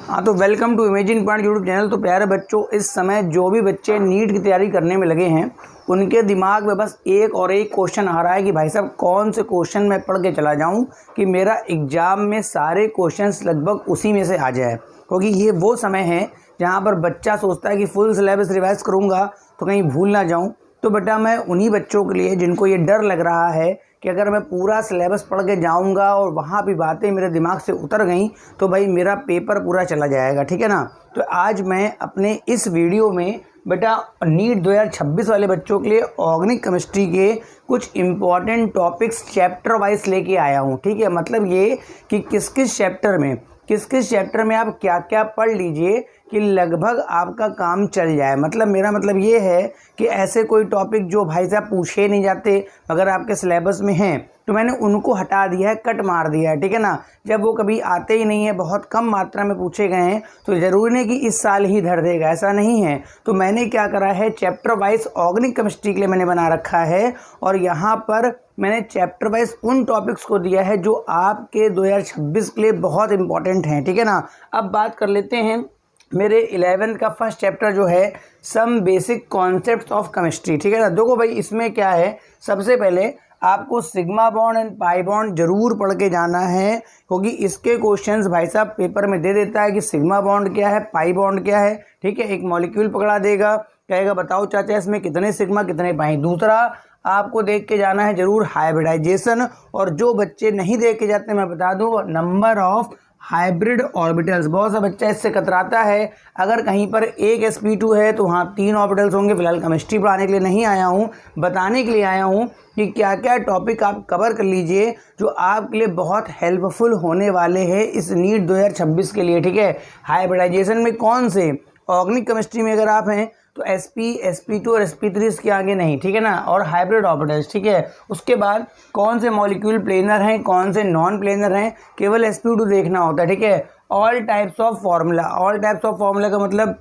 हाँ तो welcome to Imagine Point YouTube channel. तो प्यारे बच्चों, इस समय जो भी बच्चे नीट की तैयारी करने में लगे हैं उनके दिमाग में बस एक और एक क्वेश्चन आ रहा है कि भाई साहब कौन से क्वेश्चन मैं पढ़ के चला जाऊं कि मेरा एग्जाम में सारे क्वेश्चंस लगभग उसी में से आ जाए। क्योंकि ये वो समय है जहाँ पर बच्चा सोचता है कि फुल सिलेबस रिवाइज करूँगा तो कहीं भूल ना जाऊँ। तो बेटा मैं उन्हीं बच्चों के लिए जिनको ये डर लग रहा है कि अगर मैं पूरा सिलेबस पढ़ के जाऊंगा और वहाँ भी बातें मेरे दिमाग से उतर गई तो भाई मेरा पेपर पूरा चला जाएगा, ठीक है ना। तो आज मैं अपने इस वीडियो में बेटा नीट 2026 वाले बच्चों के लिए ऑर्गेनिक केमिस्ट्री के कुछ इम्पॉर्टेंट टॉपिक्स चैप्टर वाइज लेके आया हूँ, ठीक है। मतलब ये कि किस किस चैप्टर में आप क्या क्या पढ़ लीजिए कि लगभग आपका काम चल जाए। मतलब मेरा मतलब ये है कि ऐसे कोई टॉपिक जो भाई साहब पूछे नहीं जाते अगर आपके सिलेबस में हैं तो मैंने उनको हटा दिया है, कट मार दिया है, ठीक है ना। जब वो कभी आते ही नहीं है, बहुत कम मात्रा में पूछे गए हैं तो ज़रूरी नहीं कि इस साल ही धर देगा, ऐसा नहीं है। तो मैंने क्या करा है, चैप्टर वाइज ऑर्गेनिक केमिस्ट्री के लिए मैंने बना रखा है और यहाँ पर मैंने चैप्टर वाइज उन टॉपिक्स को दिया है जो आपके 2026 के लिए बहुत इंपॉर्टेंट हैं, ठीक है ना। अब बात कर लेते हैं मेरे 11th का फर्स्ट चैप्टर जो है some basic concepts of chemistry, ठीक है ना। देखो भाई इसमें क्या है, सबसे पहले आपको sigma bond and pi bond जरूर पढ़ के जाना है क्योंकि इसके क्वेश्चंस भाई साहब पेपर में दे देता है कि सिग्मा बॉन्ड क्या है, पाई बॉन्ड क्या है, ठीक है। एक मॉलिक्यूल पकड़ा देगा, कहेगा बताओ चाचा इसमें कितने सिग्मा कितने पाई। दूसरा आपको देख के जाना है जरूर हाइब्रिडाइजेशन, और जो बच्चे नहीं देख के जाते मैं बता दूं नंबर ऑफ हाइब्रिड ऑर्बिटल्स। बहुत सा बच्चा इससे कतराता है, अगर कहीं पर एक sp2 है तो वहाँ 3 ऑर्बिटल्स होंगे। फिलहाल केमिस्ट्री पढ़ाने के लिए नहीं आया हूँ, बताने के लिए आया हूँ कि क्या क्या टॉपिक आप कवर कर लीजिए जो आपके लिए बहुत हेल्पफुल होने वाले हैं इस नीट 2026 के लिए, ठीक है। हाइब्रिडाइजेशन में कौन से, ऑर्गेनिक केमिस्ट्री में अगर आप हैं तो sp sp2 और sp3 इसके आगे नहीं, ठीक है ना, और हाइब्रिड ऑर्बिटल्स, ठीक है। उसके बाद कौन से मॉलिक्यूल प्लेनर हैं कौन से नॉन प्लेनर हैं, केवल sp2 देखना होता है, ठीक है। ऑल टाइप्स ऑफ फार्मूला का मतलब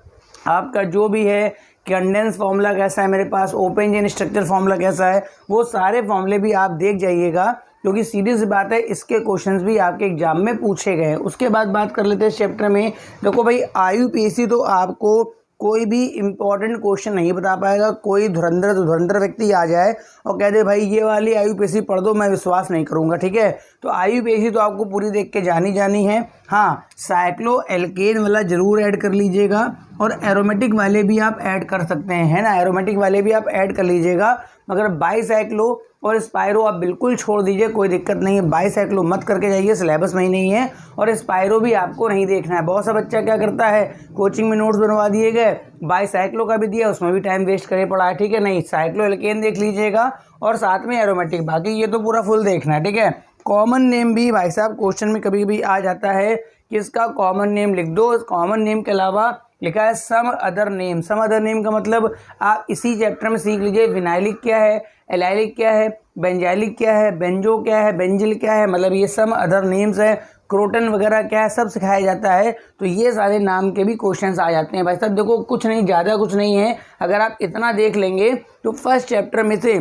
आपका जो भी है, कंडेंस फार्मूला कैसा है मेरे पास, ओपन चेन स्ट्रक्चर फार्मूला कैसा है, वो सारे फार्मूले भी आप देख जाइएगा क्योंकि सीधी सी बात है इसके क्वेश्चंस भी आपके एग्जाम में पूछे गए हैं। उसके बाद बात कर लेते हैं चैप्टर में। देखो भाई IUPAC तो आपको कोई भी इम्पोर्टेंट क्वेश्चन नहीं बता पाएगा। कोई धुरंधर व्यक्ति आ जाए और कह दे भाई ये वाली IUPAC पढ़ दो, मैं विश्वास नहीं करूंगा, ठीक है। तो IUPAC तो आपको पूरी देख के जानी है। हाँ, साइक्लो एल्केन वाला जरूर ऐड कर लीजिएगा और एरोमेटिक वाले भी आप ऐड कर सकते हैं, है ना, एरोमेटिक वाले भी आप ऐड कर लीजिएगा। मगर बाईसाइक्लो और स्पायरो आप बिल्कुल छोड़ दीजिए, कोई दिक्कत नहीं है। बाईसाइक्लो मत करके जाइए, सिलेबस में ही नहीं है, और स्पायरो भी आपको नहीं देखना है। बहुत सा बच्चा क्या करता है, कोचिंग में नोट्स बनवा दिए गए, बाईसाइक्लो का भी दिया उसमें भी टाइम वेस्ट करे पड़ा है, ठीक है। नहीं, साइक्लो एल्केन देख लीजिएगा और साथ में एरोमेटिक, बाकी ये तो पूरा फुल देखना है, ठीक है। कॉमन नेम भी भाई साहब क्वेश्चन में कभी कभी आ जाता है कि इसका कॉमन नेम लिख दो। कॉमन नेम के अलावा लिखा है some other name. Some other name का मतलब आप इसी चैप्टर में सीख लीजिए, विनाइलिक क्या है, एलाइलिक क्या है, बेंजाइलिक क्या है, बेंजो क्या है, बेंजिल क्या है, मतलब ये सम अदर नेम्स है। क्रोटन वगैरह क्या है, सब सिखाया जाता है। तो ये सारे नाम के भी क्वेश्चंस आ जाते हैं भाई साहब। देखो कुछ नहीं, ज़्यादा कुछ नहीं है, अगर आप इतना देख लेंगे तो फर्स्ट चैप्टर में से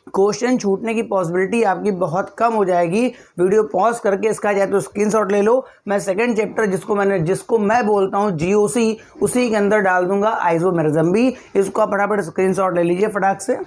क्वेश्चन छूटने की पॉसिबिलिटी आपकी बहुत कम हो जाएगी। वीडियो पॉज करके इसका चाहे तो स्क्रीनशॉट ले लो। मैं सेकंड चैप्टर जिसको मैं बोलता हूँ GOC, उसी के अंदर डाल दूंगा आइसोमेरिज्म भी। इसको आप फटाफट स्क्रीनशॉट ले लीजिए फटाक से।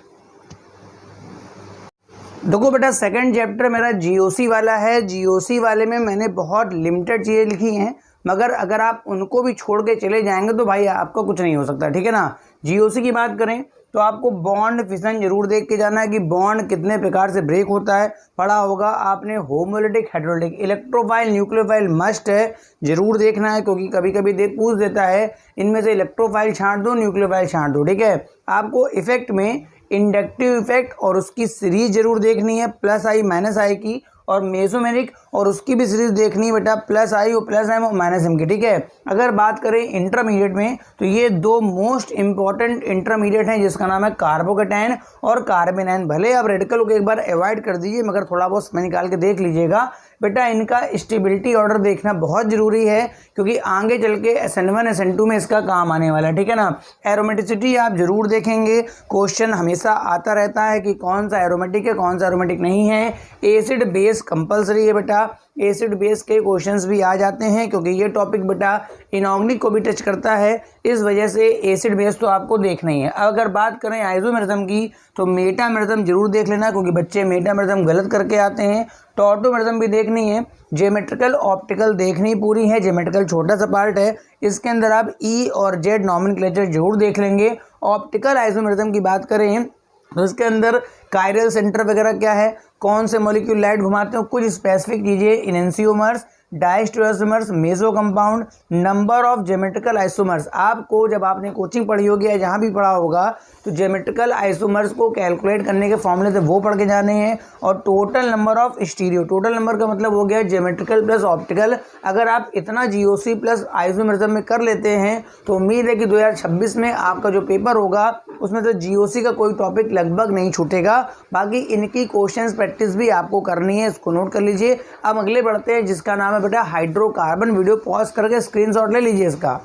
देखो बेटा सेकंड चैप्टर मेरा GOC वाला है। GOC वाले में मैंने बहुत लिमिटेड चीज़ें लिखी हैं, मगर अगर आप उनको भी छोड़ के चले जाएंगे तो भाई आपका कुछ नहीं हो सकता, ठीक है ना। GOC की बात करें तो आपको बॉन्ड फिशन जरूर देख के जाना है कि बॉन्ड कितने प्रकार से ब्रेक होता है। पढ़ा होगा आपने homolytic, heterolytic, electrophile, nucleophile must है, जरूर देखना है क्योंकि कभी कभी पूछ देता है इनमें से इलेक्ट्रोफाइल छांट दो, न्यूक्लियोफाइल छांट दो, ठीक है। आपको इफेक्ट में इंडक्टिव इफेक्ट और उसकी सीरीज जरूर देखनी है, +I -I की, और मेसोमेरिक और उसकी भी सीरीज देखनी है बेटा, +I और +M और -M की, ठीक है। अगर बात करें इंटरमीडिएट में तो ये दो मोस्ट इंपॉर्टेंट इंटरमीडिएट हैं जिसका नाम है कार्बोकेटाइन और कार्बेनाइन। भले आप रेडिकल को एक बार अवॉइड कर दीजिए मगर थोड़ा बहुत समय निकाल के देख लीजिएगा बेटा। इनका स्टेबिलिटी ऑर्डर देखना बहुत ज़रूरी है क्योंकि आगे चल के SN1 SN2 में इसका काम आने वाला है, ठीक है ना। एरोमेटिसिटी आप जरूर देखेंगे, क्वेश्चन हमेशा आता रहता है कि कौन सा एरोमेटिक है कौन सा एरोमेटिक नहीं है। एसिड बेस कंपलसरी है बेटा, एसिड बेस के क्वेश्चंस भी आ जाते हैं, क्योंकि ये टॉपिक बेटा इनऑर्गेनिक को भी टच करता है, इस वजह से एसिड बेस तो आपको देखना ही है। अगर बात करें आइसोमेरिज्म की तो मेटामेरिज्म जरूर देख लेना, क्योंकि बच्चे मेटामेरिज्म गलत करके आते हैं। टॉटोमेरिज्म भी देखनी है। ज्योमेट्रिकल ऑप्टिकल देखनी पूरी है, ज्योमेट्रिकल छोटा सा पार्ट है, इसके अंदर आप ई और जेड नॉमेनक्लेचर जरूर देख लेंगे। ऑप्टिकल आइसोमेरिज्म की बात करें तो इसके अंदर कायरल सेंटर वगैरह क्या है, कौन से मॉलिक्यूल लाइट घुमाते हैं, कुछ स्पेसिफिक चीज़ें, enantiomers, diastereomers, meso compound, number of geometrical isomers. आपको जब आपने कोचिंग पढ़ी होगी या जहाँ भी पढ़ा होगा तो ज्योमेट्रिकल आइसोमर्स को कैलकुलेट करने के फॉर्मूले थे वो पढ़ के जाने हैं। और total number of stereo, total number का मतलब हो गया ज्योमेट्रिकल प्लस ऑप्टिकल। अगर आप इतना जीओसी प्लस आइसोमेरिज्म में कर लेते हैं तो उम्मीद है कि 2026 में आपका जो पेपर होगा उसमें तो जीओसी का कोई टॉपिक लगभग नहीं छूटेगा। बाकी इनकी क्वेश्चंस प्रैक्टिस भी आपको करनी है, इसको नोट कर लीजिए। अब अगले बढ़ते हैं जिसका नाम है बेटा हाइड्रोकार्बन। वीडियो पॉज करके स्क्रीनशॉट ले लीजिए इसका।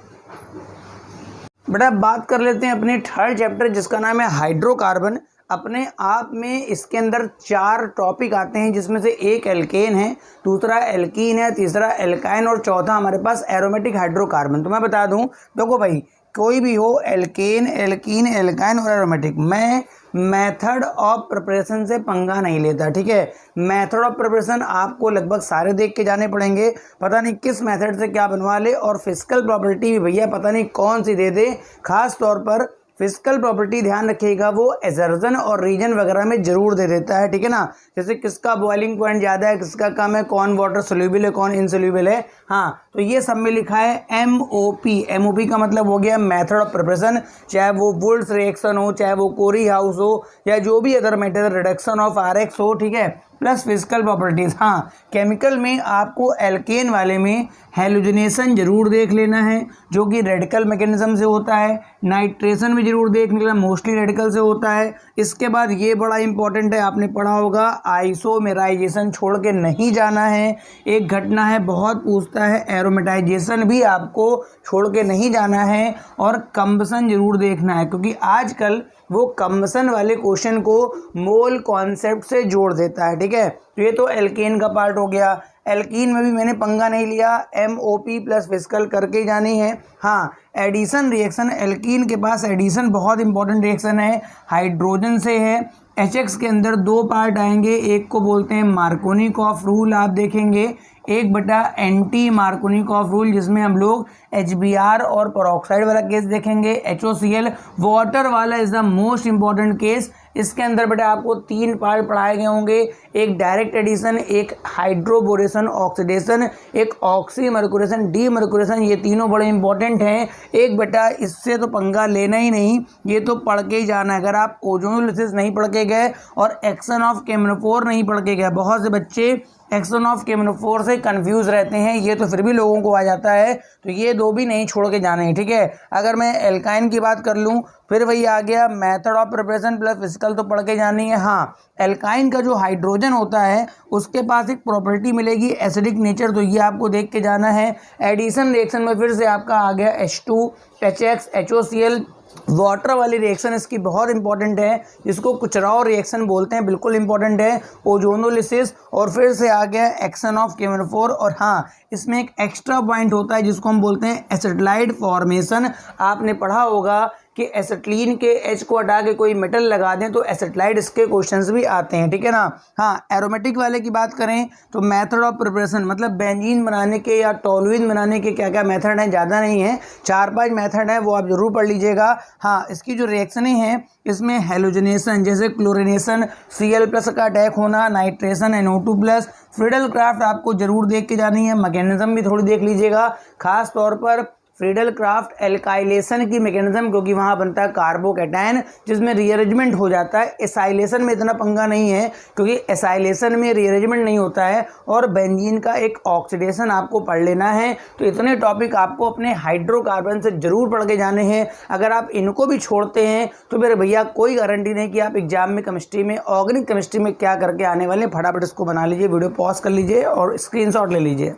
बेटा बात कर लेते हैं अपने थर्ड चैप्टर जिसका नाम है हाइड्रोकार्बन। अपने आप में इसके अंदर 4 टॉपिक आते हैं, जिसमें से एक एल्केन है, दूसरा एल्कीन है, तीसरा एल्काइन और चौथा हमारे पास एरोमेटिक हाइड्रोकार्बन। तो मैं बता दूं, देखो भाई कोई भी हो एल्केन, एल्कीन, एल्काइन और एरोमेटिक, मैं मेथड ऑफ प्रिपरेशन से पंगा नहीं लेता, ठीक है। मेथड ऑफ प्रिपरेशन आपको लगभग सारे देख के जाने पड़ेंगे, पता नहीं किस मेथड से क्या बनवा ले। और फिजिकल प्रॉपर्टी भी भैया पता नहीं कौन सी दे दे, खास तौर पर फिजिकल प्रॉपर्टी ध्यान रखिएगा, वो एजर्जन और रीजन वगैरह में जरूर दे देता है, ठीक है ना। जैसे किसका बॉइलिंग पॉइंट ज़्यादा है, किसका कम है, कौन वाटर सोल्यूबल है, कौन इनसोल्यूबल है। हाँ, तो ये सब में लिखा है एमओपी। एमओपी का मतलब हो गया मेथड ऑफ प्रिपरेशन, चाहे वो वुल्स रिएक्शन हो, चाहे वो कोरी हाउस हो, या जो भी other method reduction of RX हो, ठीक है, प्लस फिजिकल प्रॉपर्टीज। हाँ, केमिकल में आपको एल्केन वाले में हेलोजनेशन जरूर देख लेना है, जो कि रेडिकल मैकेनिज्म से होता है। नाइट्रेशन भी जरूर देख लेना, मोस्टली रेडिकल से होता है। इसके बाद ये बड़ा इंपॉर्टेंट है, आपने पढ़ा होगा, आइसोमेराइजेशन छोड़ के नहीं जाना है। एक घटना है बहुत पूछता है, एरोमेटाइजेशन भी आपको छोड़ के नहीं जाना है। और कंबसन जरूर देखना है, क्योंकि आजकल वो कंबसन वाले क्वेश्चन को मोल कॉन्सेप्ट से जोड़ देता है, ठीक है। तो ये तो एल्केन का पार्ट हो गया। एल्कीन में भी मैंने पंगा नहीं लिया, एमओपी प्लस फिजिकल करके ही जानी है। हाँ, एडिशन रिएक्शन, एल्कीन के पास एडिशन बहुत इंपॉर्टेंट रिएक्शन है, हाइड्रोजन से है। एचएक्स के अंदर 2 पार्ट आएंगे, एक को बोलते हैं मार्कोनिकॉफ रूल, आप देखेंगे, एक बटा एंटी मार्कोनिकॉफ रूल, जिसमें हम लोग HBr और पेरोक्साइड वाला केस देखेंगे। HOCl वाटर वाला is the most important case. इसके अंदर बेटा आपको 3 पार्ट पढ़ाए गए होंगे, एक डायरेक्ट एडिशन, एक हाइड्रोबोरेशन ऑक्सीडेशन, एक ऑक्सीमर्कुरेशन डीमर्कुरेशन। ये तीनों बड़े इंपॉर्टेंट हैं। एक बेटा इससे तो पंगा लेना ही नहीं, ये तो पढ़ के ही जाना है। अगर आप ओजोनोलिसिस नहीं पढ़ के गए और एक्शन ऑफ केमिनोफोर नहीं पढ़ के गए, बहुत से बच्चे एक्शन ऑफ केमिनोफोर से कंफ्यूज रहते हैं, ये तो फिर भी लोगों को आ जाता है, तो ये 2 भी नहीं छोड़ के जाने हैं, ठीक है। अगर मैं एल्काइन की बात कर लूँ, फिर वही आ गया method of preparation plus physical तो पढ़ के जानी है। हाँ, एल्काइन का जो हाइड्रोजन होता है उसके पास एक प्रॉपर्टी मिलेगी एसिडिक नेचर, तो ये आपको देख के जाना है। एडिशन रिएक्शन में फिर से आपका आ गया H2, HX, HOCl। वाटर वाली रिएक्शन इसकी बहुत इंपॉर्टेंट है, जिसको कुचराव रिएक्शन बोलते हैं, बिल्कुल इंपॉर्टेंट है। ओजोनोलिसिस, और फिर से आ गया एक्शन ऑफ केमिनोफोर। और हाँ, इसमें एक एक्स्ट्रा पॉइंट होता है जिसको हम बोलते हैं एसिटाइड फॉर्मेशन। आपने पढ़ा होगा कि एसिटिलीन के H को हटा के कोई मेटल लगा दें तो एसिटाइड, इसके क्वेश्चंस भी आते हैं, ठीक है ना। हाँ, एरोमेटिक वाले की बात करें तो मेथड ऑफ प्रिपरेशन, मतलब बेंजीन बनाने के या टोलुइन बनाने के क्या क्या मेथड हैं, ज़्यादा नहीं है, 4-5 मेथड हैं, वो आप जरूर पढ़ लीजिएगा। हाँ, इसकी जो रिएक्शनें हैं इसमें हेलोजनेशन, जैसे क्लोरिनेशन, Cl+ का अटैक होना, नाइट्रेशन NO2+, फ्रीडल क्राफ्ट आपको जरूर देख के जानी है। मैकेनिज्म भी थोड़ी देख लीजिएगा, खास तौर पर फ्रीडल क्राफ्ट एल्काइलेशन की मैकेनिज्म, क्योंकि वहाँ बनता है कार्बोकैटायन जिसमें रीअरेंजमेंट हो जाता है। एसाइलेशन में इतना पंगा नहीं है, क्योंकि एसाइलेशन में रीअरेंजमेंट नहीं होता है। और बेंजीन का एक ऑक्सीडेशन आपको पढ़ लेना है। तो इतने टॉपिक आपको अपने हाइड्रोकार्बन से जरूर पढ़ के जाने हैं। अगर आप इनको भी छोड़ते हैं तो मेरे भैया कोई गारंटी नहीं कि आप एग्जाम में केमिस्ट्री में, ऑर्गेनिक केमिस्ट्री में क्या करके आने वाले। फटाफट इसको बना लीजिए, वीडियो पॉज कर लीजिए और स्क्रीनशॉट ले लीजिए।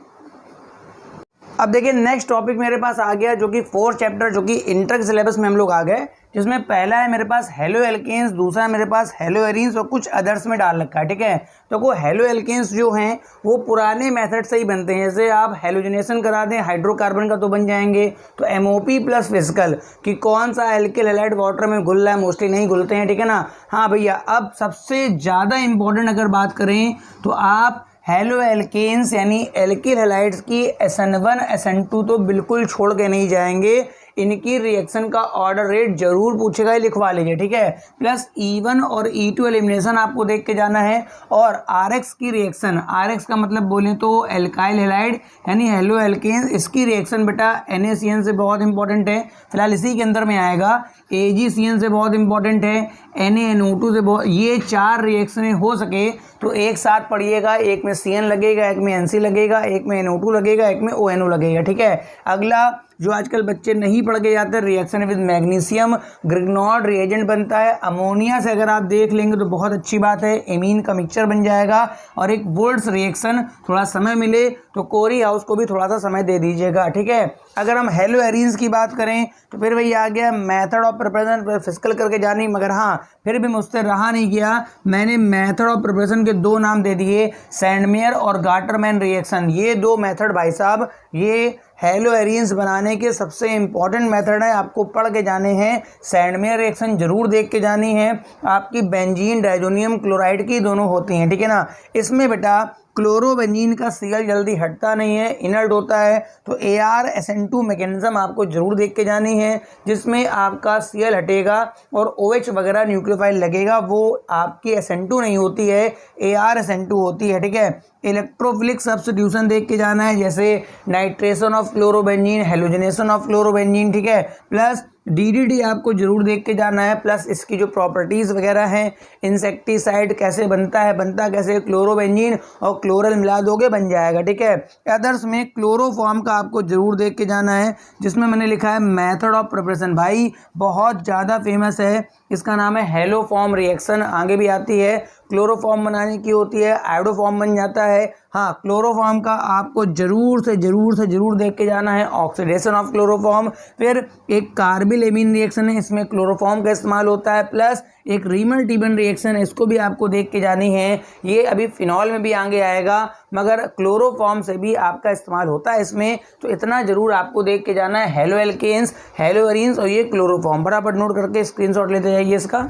अब देखिए नेक्स्ट टॉपिक मेरे पास आ गया जो कि 4th चैप्टर जो कि इंटर सिलेबस में हम लोग आ गए, जिसमें पहला है मेरे पास हेलो एल्केन्स, दूसरा है मेरे पास हेलो एरीन्स और कुछ अदर्स में डाल रखा है। ठीक है, तो वो हेलो एल्केन्स जो हैं वो पुराने मेथड से ही बनते हैं। जैसे आप हेलोजनेशन करा दें हाइड्रोकार्बन का तो बन जाएंगे। तो एमओपी प्लस फिजिकल कि कौन सा एल्किल हैलाइड वाटर में घुल रहा है, मोस्टली नहीं घुलते हैं। ठीक है ना। हाँ भैया, अब सबसे ज़्यादा इंपॉर्टेंट अगर बात करें तो आप हेलो एल्केन्स यानी एल्किल हैलाइड्स की SN1 SN2 तो बिल्कुल छोड़ के नहीं जाएंगे। इनकी रिएक्शन का ऑर्डर रेट जरूर पूछेगा, ही लिखवा लीजिए। ठीक है, प्लस E1 और E2 एलिमिनेशन आपको देख के जाना है। और RX की रिएक्शन, RX का मतलब बोलें तो एल्काइल हैलाइड यानी हेलो एल्केन्स, इसकी रिएक्शन बेटा NaCN से बहुत इंपॉर्टेंट है, फिलहाल इसी के अंदर में आएगा। AgCN से बहुत इंपॉर्टेंट है, NaNO2 से बहुत। ये 4 रिएक्शनें हो सके तो एक साथ पढ़िएगा, एक में CN लगेगा, एक में NC लगेगा, एक में NO2 लगेगा, एक में ONO लगेगा। ठीक है, अगला जो आजकल बच्चे नहीं पढ़ के जाते, रिएक्शन विद मैग्नीशियम ग्रिग्नॉर्ड रिएजेंट बनता है अमोनिया से। अगर आप देख लेंगे तो बहुत अच्छी बात है, एमीन का मिक्सचर बन जाएगा। और एक वुड्स रिएक्शन, थोड़ा समय मिले तो कोरी हाउस को भी थोड़ा सा समय दे दीजिएगा। ठीक है, अगर हम हेलो एरीन्स की बात करें तो फिर वही आ गया मेथड ऑफ प्रिपरेशन, फिजिकल करके जानी। मगर हाँ, फिर भी मुझसे रहा नहीं गया, मैंने मेथड ऑफ प्रिपरेशन के 2 नाम दे दिए, सैंडमेयर और गाटरमैन रिएक्शन। ये 2 मेथड भाई साहब, ये हेलो एरीन्स बनाने के सबसे इंपॉर्टेंट मेथड है, आपको पढ़ के जाने हैं। सैंडमेयर रिएक्शन जरूर देख के जानी है, आपकी बेंजीन डाइजोनियम क्लोराइड की दोनों होती हैं। ठीक है ना। इसमें बेटा क्लोरोबेंजीन का सीएल जल्दी हटता नहीं है, इनर्ट होता है। तो ArSN2 मैकेनिज्म आपको जरूर देख के जानी है, जिसमें आपका सीएल हटेगा और OH वगैरह न्यूक्लियोफाइल लगेगा, वो आपकी SN2 नहीं होती है, ArSN2 होती है। ठीक है, इलेक्ट्रोफिलिक सब्स्टिट्यूशन देख के जाना है, जैसे nitration of chlorobenzene, halogenation of chlorobenzene. ठीक है, प्लस DDT आपको जरूर देख के जाना है, प्लस इसकी जो प्रॉपर्टीज़ वगैरह हैं, इंसेक्टिसाइड कैसे बनता है, बनता कैसे, क्लोरोबेंजीन और क्लोरल मिला दोगे बन जाएगा। ठीक है, अदर्स में क्लोरोफॉर्म का आपको जरूर देख के जाना है, जिसमें मैंने लिखा है मेथड ऑफ प्रिपरेशन। भाई बहुत ज़्यादा फेमस है, इसका नाम है हेलोफॉर्म रिएक्शन, आगे भी आती है। क्लोरोफॉर्म बनाने की होती है, आयोडोफॉर्म बन जाता है। हाँ, क्लोरोफॉर्म का आपको जरूर से जरूर देख के जाना है, ऑक्सीडेशन ऑफ क्लोरोफॉर्म। फिर एक कार्बिल एमीन रिएक्शन है, इसमें क्लोरोफॉर्म का इस्तेमाल होता है, प्लस एक रीमल टीबन रिएक्शन है, इसको भी आपको देख के जानी है। ये अभी फिनॉल में भी आगे आएगा, मगर क्लोरोफॉर्म से भी आपका इस्तेमाल होता है इसमें, तो इतना जरूर आपको देख के जाना है। हेलो एल्केन्स, हेलो एरीन्स और ये क्लोरोफॉर्म, फटाफट नोट करके स्क्रीनशॉट लेते जाइए इसका।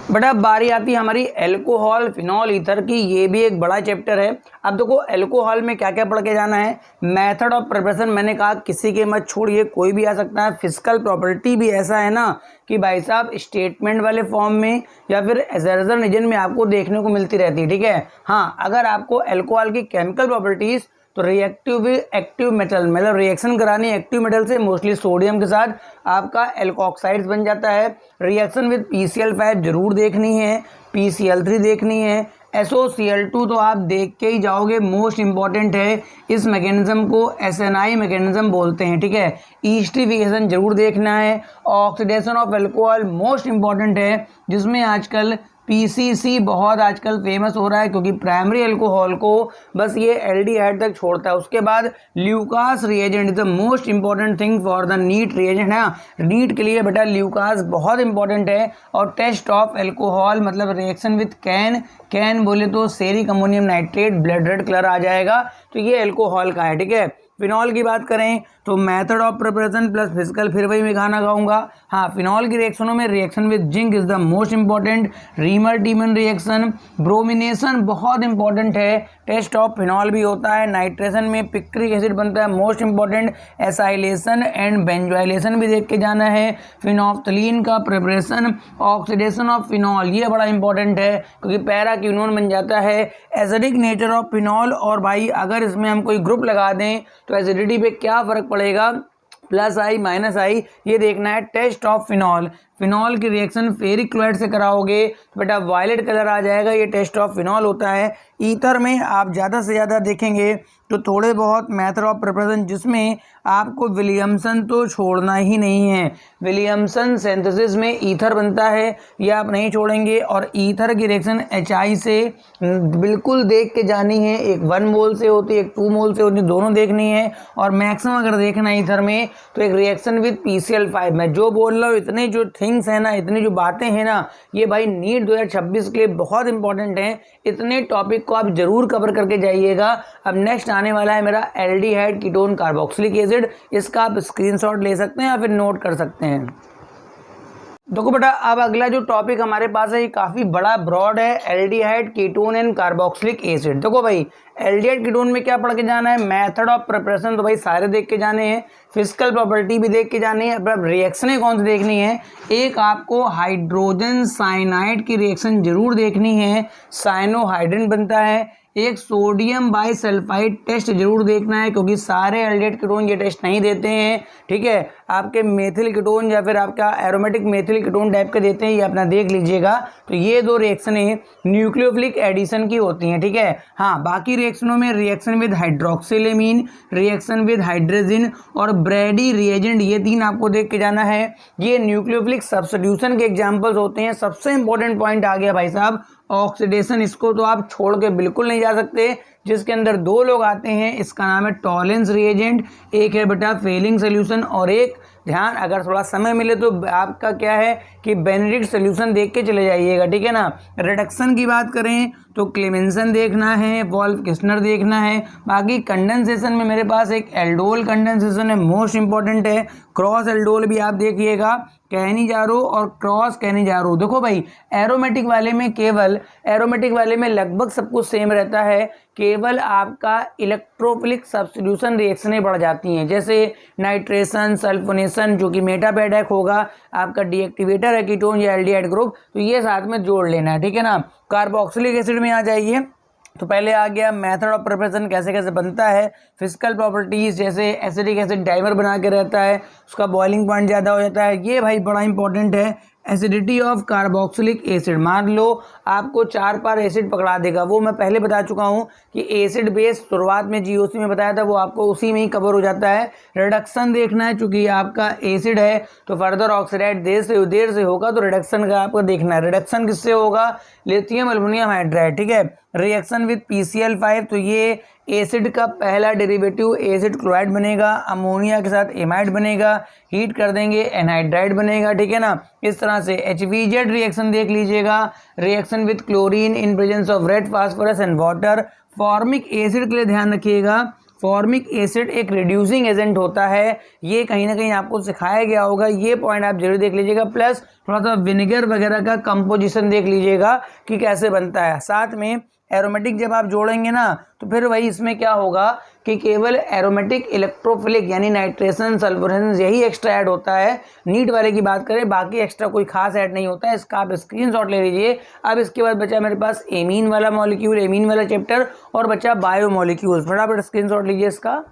बट अब बारी आती है हमारी एल्कोहल फिनॉल ईथर की, ये भी एक बड़ा चैप्टर है। अब देखो एल्कोहल में क्या क्या पढ़ के जाना है। मेथड ऑफ प्रिपरेशन मैंने कहा किसी के मत छोड़िए, कोई भी आ सकता है। फिजिकल प्रॉपर्टी भी ऐसा है ना कि भाई साहब स्टेटमेंट वाले फॉर्म में या फिर एजर्जन रीजन में आपको देखने को मिलती रहती है। ठीक है, हाँ, अगर आपको एल्कोहल की केमिकल प्रॉपर्टीज़ तो रिएक्टिव भी एक्टिव मेटल, मतलब रिएक्शन करानी एक्टिव मेटल से, मोस्टली सोडियम के साथ आपका एल्कोक्साइड्स बन जाता है। रिएक्शन विद PCl5 जरूर देखनी है, PCl3 देखनी है, SOCl2 तो आप देख के ही जाओगे, मोस्ट इंपॉर्टेंट है। इस मैकेनिज्म को SNI मैकेनिज्म बोलते हैं। ठीक है, ईस्टरीफिकेशन जरूर देखना है। Oxidation of alcohol most important है, जिसमें आजकल PCC बहुत आजकल फेमस हो रहा है, क्योंकि प्राइमरी अल्कोहल को बस ये एल्डिहाइड तक छोड़ता है। उसके बाद Lucas reagent is the most important thing for the NEET reagent है। नीट के लिए बेटा ल्यूकास बहुत इंपॉर्टेंट है। और टेस्ट ऑफ एल्कोहल मतलब रिएक्शन विथ कैन बोले तो ceric ammonium nitrate, blood red colour आ जाएगा, तो ये एल्कोहल का है। ठीक है, फिनॉल की बात करें तो method of preparation plus physical, फिर वही मैं गाना गाऊंगा। हाँ, फिनॉल की रिएक्शनों में reaction with zinc is the most important, reamer टीमन reaction, bromination बहुत इंपॉर्टेंट है। टेस्ट ऑफ फिनॉल भी होता है। नाइट्रेशन में पिक्रिक एसिड बनता है, most important. Acylation and benzoylation भी देख के जाना है। फिनोफ्थलीन का प्रिपरेशन, ऑक्सीडेशन ऑफ फिनॉल ये बड़ा इंपॉर्टेंट है, क्योंकि पैराक्विनोन बन जाता है। एसिडिक नेचर ऑफ फिनॉल, और भाई अगर इसमें हम कोई ग्रुप लगा दें तो एसिडिटी पे क्या फर्क पड़ेगा, +I -I, ये देखना है। टेस्ट ऑफ फिनॉल, फिनॉल की रिएक्शन फेरिक क्लोराइड से कराओगे तो बेटा वायलेट कलर आ जाएगा, ये टेस्ट ऑफ फिनॉल होता है। ईथर में आप ज़्यादा से ज़्यादा देखेंगे तो थोड़े बहुत मेथड ऑफ प्रिपरेशन जिसमें आपको विलियमसन तो छोड़ना ही नहीं है। विलियमसन सिंथेसिस में ईथर बनता है, ये आप नहीं छोड़ेंगे। और ईथर की रिएक्शन HI से बिल्कुल देख के जानी है, एक 1 मोल से होती है, एक 2 मोल से होती है, दोनों देखनी है। और मैक्सिमम अगर देखना है ईथर में तो एक रिएक्शन विद PCl5। मैं जो बोल रहा हूँ इतने जो थिंग्स है ना, इतनी जो बातें हैं ना, ये भाई नीट 2026 के लिए बहुत इंपॉर्टेंट हैं। इतने टॉपिक को आप जरूर कवर करके जाइएगा। अब नेक्स्ट आने वाला है मेरा एल्डिहाइड कीटोन कार्बोक्सिलिक एसिड, इसका आप स्क्रीनशॉट ले सकते हैं या फिर नोट कर सकते हैं। देखो बेटा, अब अगला जो टॉपिक हमारे पास है ये काफ़ी बड़ा ब्रॉड है, aldehyde ketone and carboxylic acid. देखो भाई, एल्डिहाइड कीटोन में क्या पढ़ के जाना है, मेथड ऑफ प्रिपरेशन तो भाई सारे देख के जाने हैं, फिजिकल प्रॉपर्टी भी देख के जानी है। अब रिएक्शनें कौन सी देखनी है, एक आपको हाइड्रोजन साइनाइड की रिएक्शन जरूर देखनी है, साइनोहाइड्रिन बनता है। एक सोडियम बाइसल्फाइड टेस्ट जरूर देखना है, क्योंकि सारे एल्डिहाइड कीटोन ये टेस्ट नहीं देते हैं, ठीक है। आपके मेथिल कीटोन या फिर आपका एरोमेटिक मेथिल कीटोन टाइप के देते हैं, ये अपना देख लीजिएगा। तो ये 2 रिएक्शनें न्यूक्लियोफिलिक एडिशन की होती हैं, ठीक है। हाँ, बाकी रिएक्शनों में reaction with hydroxylamine, reaction with hydrogen और ब्रेडी रिएजेंट, ये 3 आपको देख के जाना है। ये न्यूक्लियोफिलिक सब्स्टिट्यूशन के एग्जाम्पल्स होते हैं। सबसे इंपॉर्टेंट पॉइंट आ गया भाई साहब, ऑक्सीडेशन, इसको तो आप छोड़ के बिल्कुल नहीं जा सकते। जिसके अंदर 2 लोग आते हैं, इसका नाम है टॉलेंस रिएजेंट, एक है बेटा फेलिंग सोल्यूशन, और एक ध्यान अगर थोड़ा समय मिले तो आपका क्या है कि बेनेडिक्ट सोल्यूशन देख के चले जाइएगा, ठीक है ना। रिडक्शन की बात करें तो क्लेमेंसन देखना है, वॉल्फ किस्नर देखना है। बाकी कंडेंसेशन में मेरे पास एक एल्डोल कंडेंसेशन है, मोस्ट इंपॉर्टेंट है। क्रॉस एल्डोल भी आप देखिएगा, कैनिजारो और क्रॉस कैनिजारो। देखो भाई, एरोमेटिक वाले में केवल एरोमेटिक वाले में लगभग सब कुछ सेम रहता है, केवल आपका इलेक्ट्रोफिलिक सब्स्टिट्यूशन रिएक्शनें बढ़ जाती हैं, जैसे नाइट्रेशन, सल्फोनेशन, जो कि मेटापेडेक होगा, आपका डीएक्टिवेटर है कीटोन या एल्डिहाइड ग्रुप, तो ये साथ में जोड़ लेना है, ठीक है ना। कार्बोक्सिलिक एसिड में आ जाइए, तो पहले आ गया मेथड ऑफ प्रिपरेशन, कैसे कैसे बनता है। फिजिकल प्रॉपर्टीज जैसे एसिडिक एसिड डाइमर बना के रहता है, उसका बॉइलिंग पॉइंट ज़्यादा हो जाता है, ये भाई बड़ा इंपॉर्टेंट है। एसिडिटी ऑफ कार्बोक्सिलिक एसिड, मान लो आपको 4 बार एसिड पकड़ा देगा, वो मैं पहले बता चुका हूँ कि एसिड बेस शुरुआत में GOC में बताया था, वो आपको उसी में ही कवर हो जाता है। रिडक्शन देखना है, चूंकि आपका एसिड है तो फर्दर ऑक्सीडाइड देर से होगा, तो रिडक्शन का आपको देखना है। रिडक्शन किससे होगा, लिथियम एल्युमिनियम हाइड्राइड, ठीक है। रिएक्शन विद PCl5, तो ये एसिड का पहला डेरिवेटिव एसिड क्लोराइड बनेगा, अमोनिया के साथ एमाइड बनेगा, हीट कर देंगे एनहाइड्राइड बनेगा, ठीक है ना। इस तरह से HVZ रिएक्शन देख लीजिएगा, reaction with chlorine in presence of red phosphorus and water. Formic acid के लिए ध्यान रखिएगा, फॉर्मिक एसिड एक रिड्यूसिंग एजेंट होता है, ये कहीं ना कहीं आपको सिखाया गया होगा, ये पॉइंट आप जरूर देख लीजिएगा। प्लस थोड़ा सा विनेगर वगैरह का कंपोजिशन देख लीजिएगा कि कैसे बनता है। साथ में एरोमेटिक जब आप जोड़ेंगे ना, तो फिर वही इसमें क्या होगा कि केवल एरोमेटिक इलेक्ट्रोफिलिक यानी नाइट्रेशन, सल्फोनेशन यही एक्स्ट्रा ऐड होता है। नीट वाले की बात करें, बाकी एक्स्ट्रा कोई खास ऐड नहीं होता है, इसका आप स्क्रीनशॉट ले लीजिए। अब इसके बाद बचा मेरे पास एमीन वाला मॉलिक्यूल, एमीन वाला चैप्टर, और बचा बायो मॉलिक्यूल्स। फटाफट स्क्रीनशॉट लीजिए इसका।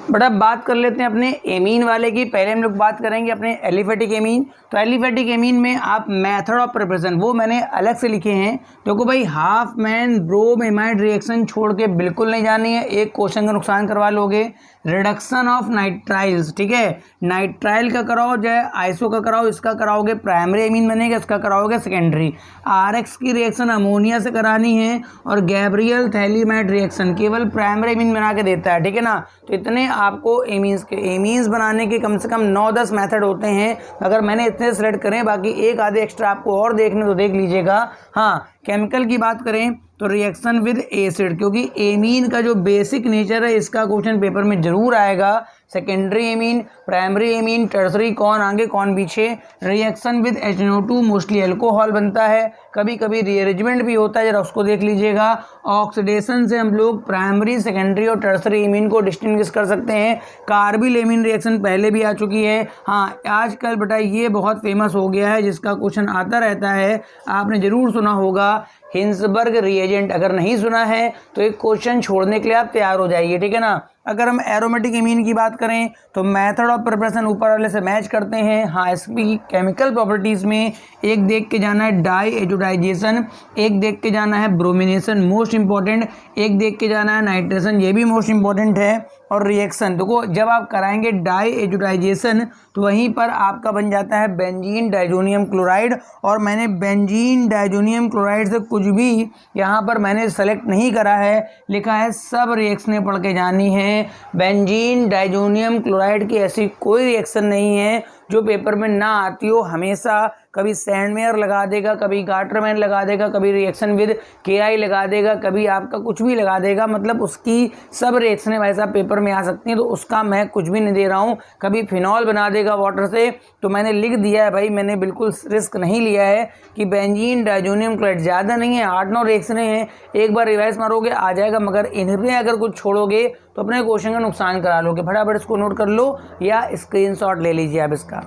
बट अब बात कर लेते हैं अपने एमीन वाले की। पहले हम लोग बात करेंगे अपने एलिफेटिक एमीन। तो एलिफेटिक एमीन में आप मेथड ऑफ प्रिपरेशन वो मैंने अलग से लिखे हैं। देखो भाई, हाफ मैन ब्रोमेमाइड रिएक्शन छोड़ के बिल्कुल नहीं जानी है, एक क्वेश्चन का नुकसान करवा लोगे। रिडक्शन ऑफ नाइट्राइल्स, ठीक है, नाइट्राइल का कराओ चाहे आइसो का कराओ, इसका कराओगे प्राइमरी एमीन बनेगा, इसका कराओगे सेकेंडरी। RX की रिएक्शन अमोनिया से करानी है, और गैब्रियल थैलीमाइड रिएक्शन केवल प्राइमरी एमीन बना के देता है, ठीक है ना। तो इतने आपको एमीन्स बनाने के कम से कम 9-10 मेथड होते हैं, अगर मैंने इतने सेलेक्ट करें, बाकी एक आधे एक्स्ट्रा आपको और देखने तो देख लीजिएगा। हाँ, केमिकल की बात करें तो रिएक्शन विद एसिड, क्योंकि एमीन का जो बेसिक नेचर है इसका क्वेश्चन पेपर में जरूर आएगा। Secondary amine, primary amine, tertiary, कौन आगे कौन पीछे। Reaction with HNO2 mostly alcohol बनता है, कभी कभी रीअरेंजमेंट भी होता है, जरा उसको देख लीजिएगा। ऑक्सीडेशन से हम लोग प्राइमरी, सेकेंडरी और टर्सरी एमीन को डिस्टिंग्विश कर सकते हैं। कार्बिल एमीन रिएक्शन पहले भी आ चुकी है। हाँ, आजकल बेटा ये बहुत फेमस हो गया है, जिसका क्वेश्चन आता रहता है, आपने जरूर सुना होगा हिंसबर्ग रिएजेंट। अगर नहीं सुना है तो एक क्वेश्चन छोड़ने के लिए आप तैयार हो जाइए, ठीक है ना। अगर हम एरोमेटिक एमीन की बात करें तो मेथड ऑफ प्रिपरेशन ऊपर वाले से मैच करते हैं। हाँ, इसकी केमिकल प्रॉपर्टीज़ में एक देख के जाना है डाई एजोडाइजेशन, एक देख के जाना है ब्रोमिनेशन मोस्ट इंपॉर्टेंट, एक देख के जाना है नाइट्रेशन, ये भी मोस्ट इंपॉर्टेंट है, और रिएक्शन। देखो जब आप कराएंगे डाई एजोडाइजेशन तो वहीं पर आपका बन जाता है बेंजीन डाइजोनियम क्लोराइड। और मैंने बेंजीन डाइजोनियम क्लोराइड से कुछ भी यहाँ पर मैंने सेलेक्ट नहीं करा है, लिखा है सब रिएक्शनें पढ़ के जानी है। बेंजीन डाइजोनियम क्लोराइड की ऐसी कोई रिएक्शन नहीं है जो पेपर में ना आती हो। हमेशा कभी सैंडमेयर लगा देगा, कभी गाटरमैन लगा देगा, कभी रिएक्शन विद KI लगा देगा, कभी आपका कुछ भी लगा देगा, मतलब उसकी सब रिएक्शनें वैसा पेपर में आ सकती हैं। तो उसका मैं कुछ भी नहीं दे रहा हूँ। कभी फिनॉल बना देगा वाटर से, तो मैंने लिख दिया है भाई, मैंने बिल्कुल रिस्क नहीं लिया है कि बेंजीन डाइजोनियम क्लोराइड ज़्यादा नहीं है, 8-9 रिएक्शनें हैं, एक बार रिवाइज मारोगे आ जाएगा। मगर इनमें अगर कुछ छोड़ोगे तो अपने क्वेश्चन का नुकसान करा लोगे। फटाफट इसको नोट कर लो या स्क्रीनशॉट ले लीजिए आप इसका।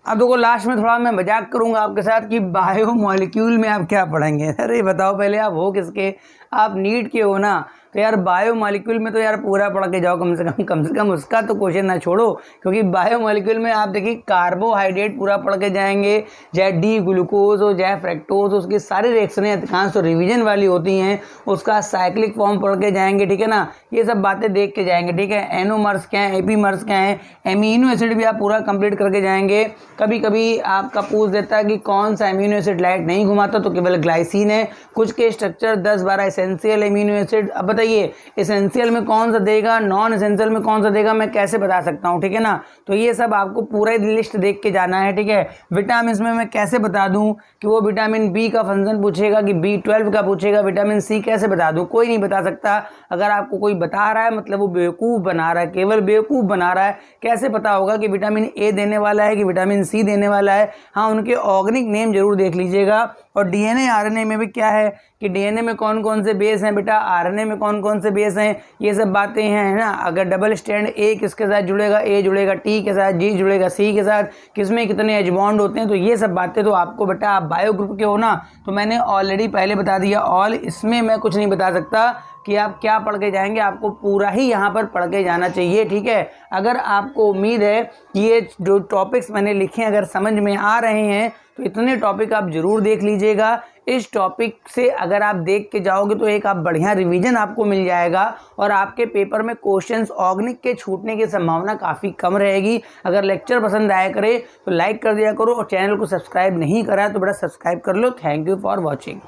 अब देखो लास्ट में थोड़ा मैं मजाक करूंगा आपके साथ कि बायोमॉलिक्यूल में आप क्या पढ़ेंगे। अरे बताओ पहले आप हो किसके, आप नीट के हो ना, तो यार बायोमॉलिक्यूल में तो यार पूरा पढ़ के जाओ कम से कम उसका तो क्वेश्चन ना छोड़ो। क्योंकि बायोमॉलिक्यूल में आप देखिए कार्बोहाइड्रेट पूरा पढ़ के जाएंगे, चाहे डी ग्लूकोज हो चाहे फ्रैक्टोज हो, उसकी सारी रिएक्शनें अधिकांश तो रिवीजन वाली होती हैं, उसका साइक्लिक फॉर्म पढ़ के जाएंगे, ठीक है ना। ये सब बातें देख के जाएंगे, ठीक है। एनोमर्स क्या है, एपीमर्स क्या है, एमिनो एसिड भी आप पूरा कंप्लीट करके जाएंगे। कभी कभी आपका पूछ देता है कि कौन सा एमिनो एसिड लाइट नहीं घुमाता, तो केवल ग्लाइसिन है। कुछ के स्ट्रक्चर 10-12 एसेंशियल एमिनो एसिड, अब बताइए एसेंशियल में कौन सा देगा, नॉन एसेंशियल में कौन सा देगा, मैं कैसे बता सकता हूँ, ठीक है ना। तो ये सब आपको पूरा लिस्ट देख के जाना है, ठीक है। विटामिन में मैं कैसे बता दूं कि वो विटामिन बी का फंक्शन पूछेगा कि B12 का पूछेगा, विटामिन सी कैसे बता दूं, कोई नहीं बता सकता। अगर आपको कोई बता रहा है मतलब वो बेवकूफ़ बना रहा है, केवल बेवकूफ़ बना रहा है। कैसे पता होगा कि विटामिन ए देने वाला है कि विटामिन सी देने वाला है। हाँ, उनके ऑर्गेनिक नेम जरूर देख लीजिएगा। और DNA RNA में भी क्या है कि DNA में कौन कौन से बेस हैं बेटा, RNA में कौन कौन से बेस हैं, ये सब बातें हैं, है ना। अगर डबल स्टैंड A किसके साथ जुड़ेगा, A जुड़ेगा T के साथ, G जुड़ेगा C के साथ, किसमें कितने एच बॉन्ड होते हैं, तो ये सब बातें तो आपको बेटा, आप बायो ग्रुप के हो ना, तो मैंने ऑलरेडी पहले बता दिया ऑल। इसमें मैं कुछ नहीं बता सकता कि आप क्या पढ़ के जाएंगे, आपको पूरा ही यहाँ पर पढ़ के जाना चाहिए, ठीक है। अगर आपको उम्मीद है कि ये जो टॉपिक्स मैंने लिखे हैं अगर समझ में आ रहे हैं तो इतने टॉपिक आप जरूर देख लीजिएगा। इस टॉपिक से अगर आप देख के जाओगे तो एक आप बढ़िया रिवीजन आपको मिल जाएगा और आपके पेपर में क्वेश्चंस ऑर्गेनिक के छूटने की संभावना काफ़ी कम रहेगी। अगर लेक्चर पसंद आया करे तो लाइक कर दिया करो और चैनल को सब्सक्राइब नहीं करा तो बड़ा सब्सक्राइब कर लो। Thank you for watching.